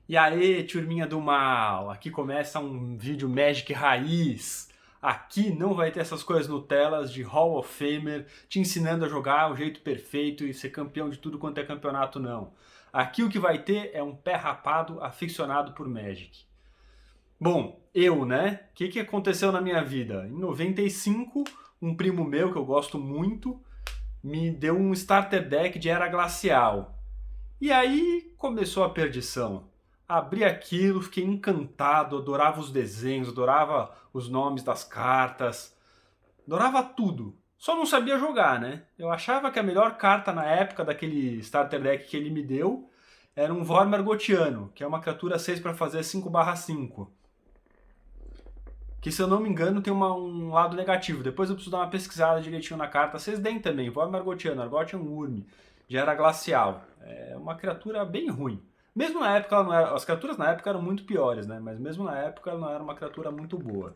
E aí, turminha do mal, aqui começa um vídeo Magic raiz. Aqui não vai ter essas coisas Nutellas de Hall of Famer te ensinando a jogar o jeito perfeito e ser campeão de tudo quanto é campeonato, não. Aqui o que vai ter é um pé rapado aficionado por Magic. Bom, né? O que aconteceu na minha vida? Em 95, um primo meu, que eu gosto muito, me deu um starter deck de Era Glacial. E aí começou a perdição. Abri aquilo, fiquei encantado, adorava os desenhos, adorava os nomes das cartas, adorava tudo. Só não sabia jogar, né? Eu achava que a melhor carta na época daquele starter deck que ele me deu era um Vormir Gotiano, que é uma criatura 6 para fazer 5/5. Que, se eu não me engano, tem um lado negativo. Depois eu preciso dar uma pesquisada direitinho na carta. Vocês deem também. Vormir Argotiano, Argotian Urm, de Era Glacial. É uma criatura bem ruim. Mesmo na época, ela não era, as criaturas na época eram muito piores, né? Mas mesmo na época, ela não era uma criatura muito boa.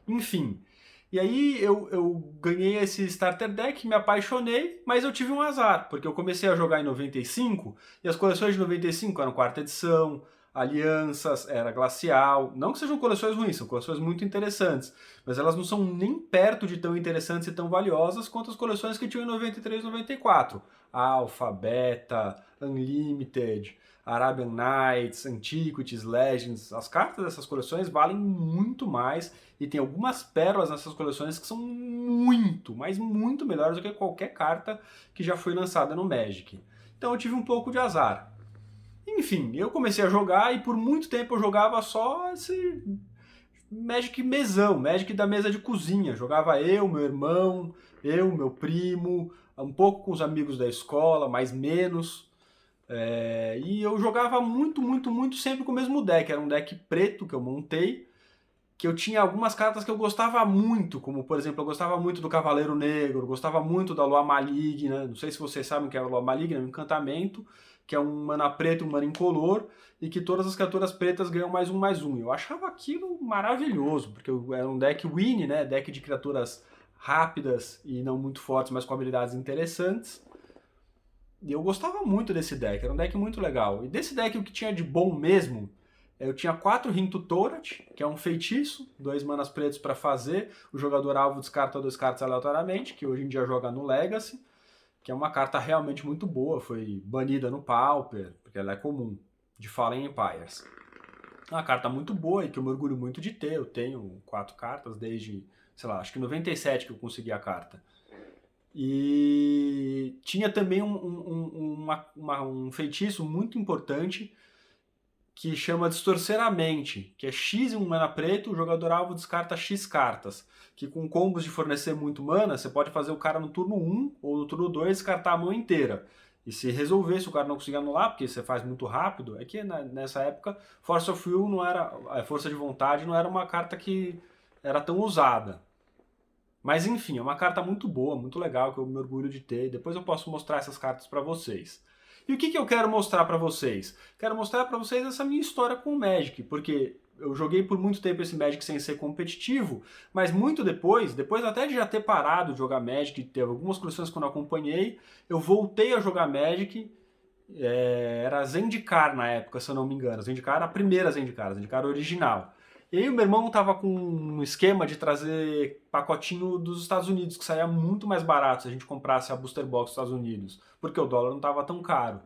Enfim. E aí eu ganhei esse starter deck, me apaixonei, mas eu tive um azar, porque eu comecei a jogar em 95 e as coleções de 95 eram quarta edição, alianças, era glacial. Não que sejam coleções ruins, são coleções muito interessantes, mas elas não são nem perto de tão interessantes e tão valiosas quanto as coleções que tinham em 93 e 94. Alpha, Beta, Unlimited, Arabian Nights, Antiquities, Legends. As cartas dessas coleções valem muito mais e tem algumas pérolas nessas coleções que são muito, mas muito melhores do que qualquer carta que já foi lançada no Magic. Então eu tive um pouco de azar. Enfim, eu comecei a jogar e por muito tempo eu jogava só esse Magic mesão, Magic da mesa de cozinha. Jogava eu, meu irmão, meu primo, um pouco com os amigos da escola, mais menos. E eu jogava muito, muito, muito sempre com o mesmo deck. Era um deck preto que eu montei, que eu tinha algumas cartas que eu gostava muito, como por exemplo, eu gostava muito do Cavaleiro Negro, gostava muito da Lua Maligna, não sei se vocês sabem o que é a Lua Maligna, é um encantamento, que é um mana preto e um mana incolor, e que todas as criaturas pretas ganham mais um. Eu achava aquilo maravilhoso, porque era um deck win, né, deck de criaturas rápidas e não muito fortes, mas com habilidades interessantes. E eu gostava muito desse deck, era um deck muito legal. E desse deck o que tinha de bom mesmo, eu tinha 4 Rinto Torat, que é um feitiço, 2 manas pretos para fazer, o jogador alvo descarta 2 cartas aleatoriamente, que hoje em dia joga no Legacy, que é uma carta realmente muito boa, foi banida no Pauper, porque ela é comum, de Fallen Empires. É uma carta muito boa e que eu me orgulho muito de ter, eu tenho 4 cartas desde, sei lá, acho que 97 que eu consegui a carta. E tinha também um feitiço muito importante que chama Distorcer a Mente, que é X e um mana preto, o jogador alvo descarta X cartas. Que com combos de fornecer muito mana, você pode fazer o cara no turno 1 ou no turno 2 descartar a mão inteira. E se resolver, se o cara não conseguir anular, porque você faz muito rápido, é que nessa época Force of Will não era, a força de vontade não era uma carta que era tão usada. Mas enfim, é uma carta muito boa, muito legal, que eu me orgulho de ter. Depois eu posso mostrar essas cartas para vocês. E o que eu quero mostrar para vocês? Quero mostrar para vocês essa minha história com o Magic, porque eu joguei por muito tempo esse Magic sem ser competitivo, mas muito depois até de já ter parado de jogar Magic, teve algumas coleções que eu não acompanhei, eu voltei a jogar Magic. Era Zendikar na época, se eu não me engano. Zendikar, a primeira Zendikar, a Zendikar original. E aí o meu irmão tava com um esquema de trazer pacotinho dos Estados Unidos, que saía muito mais barato se a gente comprasse a Booster Box dos Estados Unidos, porque o dólar não tava tão caro.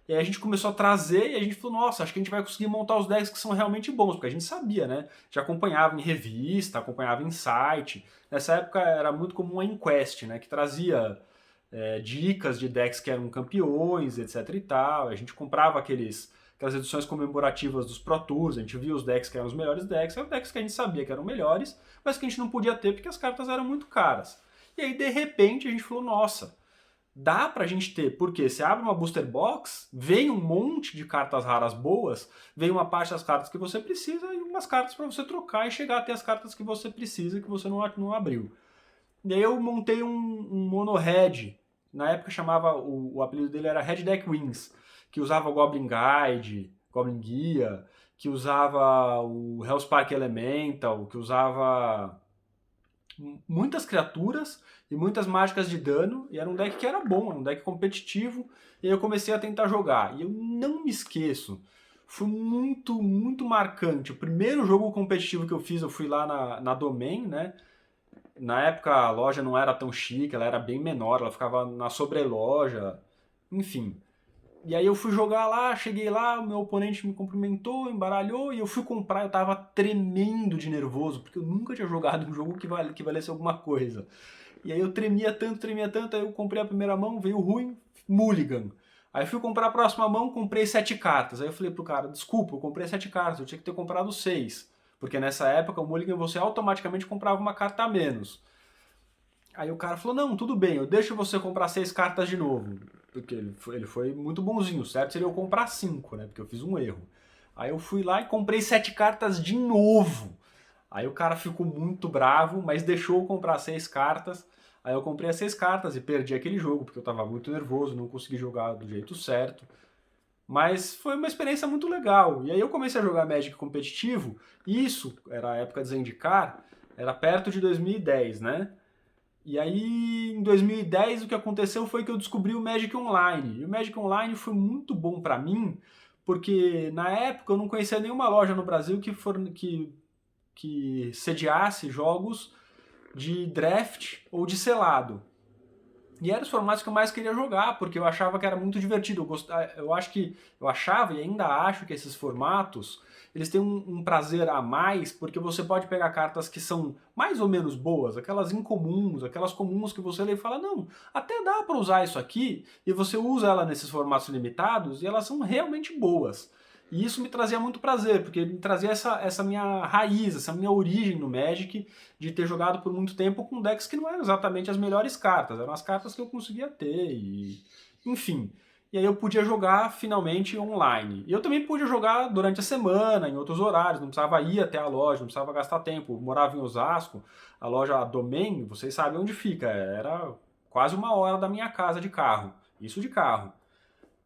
E aí a gente começou a trazer e a gente falou, nossa, acho que a gente vai conseguir montar os decks que são realmente bons, porque a gente sabia, né? Já acompanhava em revista, acompanhava em site. Nessa época era muito comum a Enquest, né? Que trazia dicas de decks que eram campeões, etc e tal. A gente comprava aquelas edições comemorativas dos Pro Tours, a gente via os decks que eram os melhores decks, eram decks que a gente sabia que eram melhores, mas que a gente não podia ter porque as cartas eram muito caras. E aí, de repente, a gente falou, nossa, dá pra gente ter, porque você abre uma Booster Box, vem um monte de cartas raras boas, vem uma parte das cartas que você precisa e umas cartas para você trocar e chegar até as cartas que você precisa e que você não abriu. E aí eu montei um Mono Red, na época chamava, o apelido dele era Red Deck Wings, que usava Goblin Guide, Goblin Guia, que usava o Hellspark Elemental, que usava muitas criaturas e muitas mágicas de dano, e era um deck que era bom, era um deck competitivo, e aí eu comecei a tentar jogar. E eu não me esqueço, foi muito, muito marcante. O primeiro jogo competitivo que eu fiz, eu fui lá na Domain, né? Na época a loja não era tão chique, ela era bem menor, ela ficava na sobreloja, enfim. E aí eu fui jogar lá, cheguei lá, o meu oponente me cumprimentou, embaralhou, e eu fui comprar, eu tava tremendo de nervoso, porque eu nunca tinha jogado um jogo que valesse alguma coisa. E aí eu tremia tanto, aí eu comprei a primeira mão, veio ruim, mulligan. Aí eu fui comprar a próxima mão, comprei 7 cartas. Aí eu falei pro cara, desculpa, eu comprei 7 cartas, eu tinha que ter comprado 6. Porque nessa época o mulligan você automaticamente comprava uma carta a menos. Aí o cara falou, não, tudo bem, eu deixo você comprar 6 cartas de novo. Porque ele foi muito bonzinho, certo? Seria eu comprar 5, né? Porque eu fiz um erro. Aí eu fui lá e comprei 7 cartas de novo. Aí o cara ficou muito bravo, mas deixou eu comprar 6 cartas. Aí eu comprei as 6 cartas e perdi aquele jogo, porque eu tava muito nervoso, não consegui jogar do jeito certo. Mas foi uma experiência muito legal. E aí eu comecei a jogar Magic competitivo, e isso, era a época de Zendikar, era perto de 2010, né? E aí, em 2010, o que aconteceu foi que eu descobri o Magic Online. E o Magic Online foi muito bom pra mim, porque na época eu não conhecia nenhuma loja no Brasil que sediasse jogos de draft ou de selado. E eram os formatos que eu mais queria jogar, porque eu achava que era muito divertido. Eu achava e ainda acho que esses formatos, eles têm um prazer a mais, porque você pode pegar cartas que são mais ou menos boas, aquelas incomuns, aquelas comuns que você lê e fala, não, até dá para usar isso aqui, e você usa ela nesses formatos limitados, e elas são realmente boas. E isso me trazia muito prazer, porque me trazia essa minha raiz, essa minha origem no Magic, de ter jogado por muito tempo com decks que não eram exatamente as melhores cartas, eram as cartas que eu conseguia ter, e enfim. E aí eu podia jogar finalmente online. E eu também podia jogar durante a semana, em outros horários, não precisava ir até a loja, não precisava gastar tempo. Eu morava em Osasco, a loja Domain, vocês sabem onde fica, era quase 1 hora da minha casa de carro, isso de carro.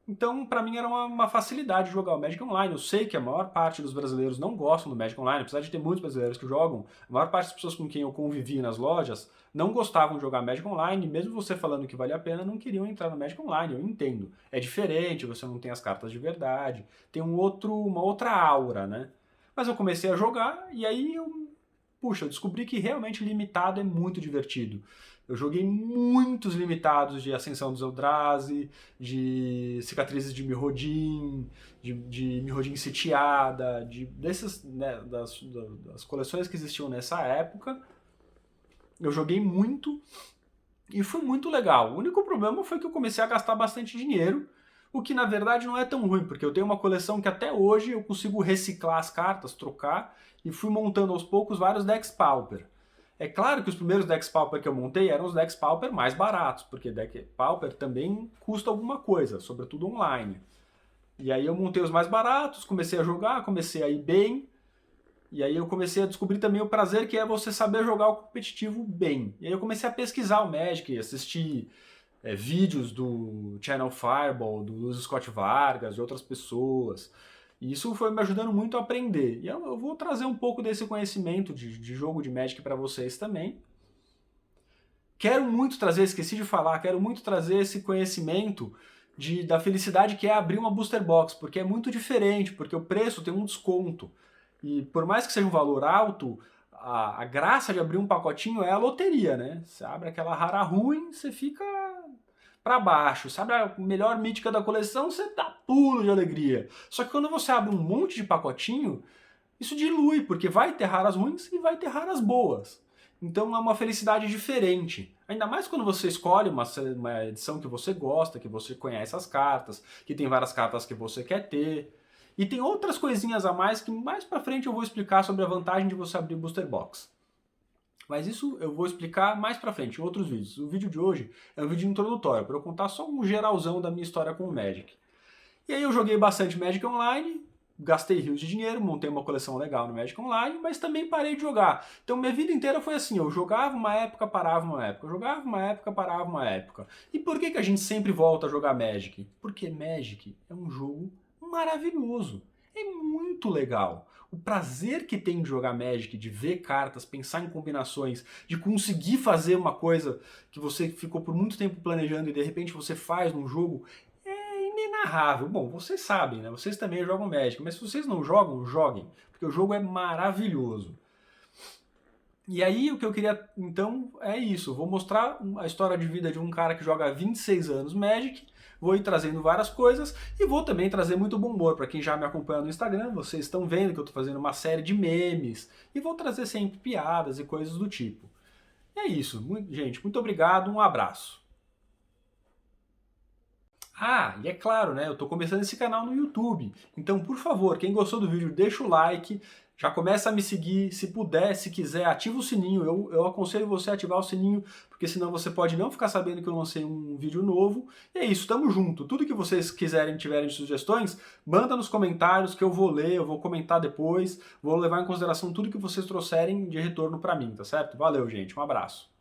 Então, pra mim era uma facilidade jogar o Magic Online. Eu sei que a maior parte dos brasileiros não gostam do Magic Online, apesar de ter muitos brasileiros que jogam, a maior parte das pessoas com quem eu convivi nas lojas não gostavam de jogar Magic Online, e mesmo você falando que vale a pena, não queriam entrar no Magic Online. Eu entendo. É diferente, você não tem as cartas de verdade, tem uma outra aura, né? Mas eu comecei a jogar e aí eu descobri que realmente limitado é muito divertido. Eu joguei muitos limitados de Ascensão dos Eldrazi, de Cicatrizes de Mirrodin, de Mirrodin Sitiada, né, das coleções que existiam nessa época. Eu joguei muito e foi muito legal. O único problema foi que eu comecei a gastar bastante dinheiro, o que na verdade não é tão ruim, porque eu tenho uma coleção que até hoje eu consigo reciclar as cartas, trocar, e fui montando aos poucos vários decks Pauper. É claro que os primeiros decks Pauper que eu montei eram os decks Pauper mais baratos, porque deck Pauper também custa alguma coisa, sobretudo online. E aí eu montei os mais baratos, comecei a jogar, comecei a ir bem, e aí eu comecei a descobrir também o prazer que é você saber jogar o competitivo bem. E aí eu comecei a pesquisar o Magic, assistir vídeos do Channel Fireball, do Luiz Scott Vargas, de outras pessoas. E isso foi me ajudando muito a aprender. E eu vou trazer um pouco desse conhecimento de jogo de Magic para vocês também. Quero muito trazer, esqueci de falar, quero muito trazer esse conhecimento da felicidade que é abrir uma booster box, porque é muito diferente, porque o preço tem um desconto. E por mais que seja um valor alto, a graça de abrir um pacotinho é a loteria, né? Você abre aquela rara ruim, você fica pra baixo. Sabe a melhor mítica da coleção, você dá pulo de alegria. Só que quando você abre um monte de pacotinho, isso dilui, porque vai ter raras ruins e vai ter raras boas. Então é uma felicidade diferente. Ainda mais quando você escolhe uma edição que você gosta, que você conhece as cartas, que tem várias cartas que você quer ter. E tem outras coisinhas a mais que mais pra frente eu vou explicar sobre a vantagem de você abrir Booster Box. Mas isso eu vou explicar mais pra frente, em outros vídeos. O vídeo de hoje é um vídeo introdutório, para eu contar só um geralzão da minha história com o Magic. E aí eu joguei bastante Magic Online, gastei rios de dinheiro, montei uma coleção legal no Magic Online, mas também parei de jogar. Então minha vida inteira foi assim, eu jogava uma época, parava uma época, eu jogava uma época, parava uma época. E por que a gente sempre volta a jogar Magic? Porque Magic é um jogo maravilhoso, é muito legal. O prazer que tem de jogar Magic, de ver cartas, pensar em combinações, de conseguir fazer uma coisa que você ficou por muito tempo planejando e de repente você faz num jogo, é narrável. Bom, vocês sabem, né? Vocês também jogam Magic, mas se vocês não jogam, joguem, porque o jogo é maravilhoso. E aí o que eu queria, então, é isso. Eu vou mostrar a história de vida de um cara que joga há 26 anos Magic, vou ir trazendo várias coisas e vou também trazer muito bom humor. Para quem já me acompanha no Instagram, vocês estão vendo que eu estou fazendo uma série de memes e vou trazer sempre piadas e coisas do tipo. E é isso. Gente, muito obrigado, um abraço. Ah, e é claro, né? Eu tô começando esse canal no YouTube. Então, por favor, quem gostou do vídeo, deixa o like, já começa a me seguir. Se puder, se quiser, ativa o sininho. Eu aconselho você a ativar o sininho, porque senão você pode não ficar sabendo que eu lancei um vídeo novo. E é isso, tamo junto. Tudo que vocês quiserem, tiverem de sugestões, manda nos comentários que eu vou ler, eu vou comentar depois. Vou levar em consideração tudo que vocês trouxerem de retorno pra mim, tá certo? Valeu, gente. Um abraço.